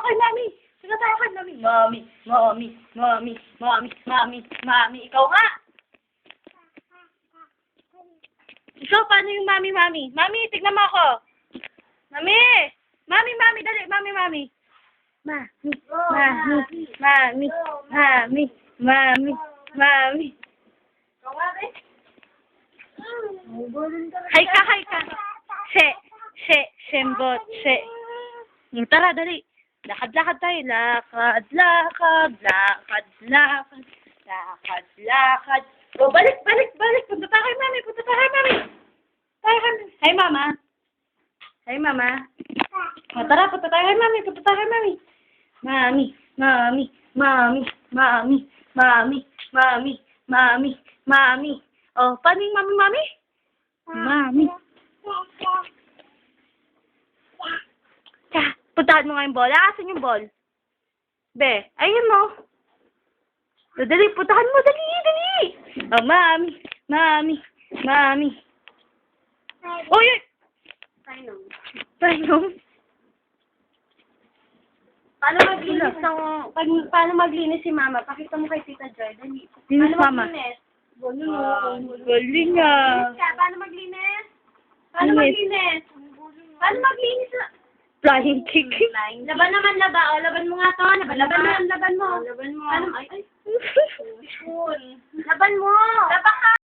kay mami. Punta tayo kay mami. Mami, mami, mami, mami, mami, mami. Ikaw nga. Ikaw, paano yung mami, mami? Mami, tignan mo ako. Mami! Mami, mami, dali. Mami, mami. Mami, mami, mami, mami, mami, mami. Ikaw nga, be. Hay ka, hay ka. Sembot, Tara, dali. Lakad-lakad tayo. Lakad, lakad, lakad, lakad, lakad, lakad. O, balik. Punta tayo kay mami. Tayo kay mami. Hi, mama. Hi, mama. O, tara, punta tayo kay mami. Mami, mami, mami, mami, mami, mami, mami, mami. O, paano yung mami? Mami. Puntahan mo nga yung bola. Asan yung ball? Be, ayun mo. Dali, puntahan mo. Dali. Oh, mami. Uy! Paano? Paano maglinis si Mama? Pakita mo kay Tita Joy. Dali. Linis, mama. Maglinis? Galing ah. Paano maglinis? Linis. Paano maglinis? Flying kick. Laban naman, laba. O, laban mo nga to. Laban mo. Laban mo. Ay. Laban mo. Laban ka.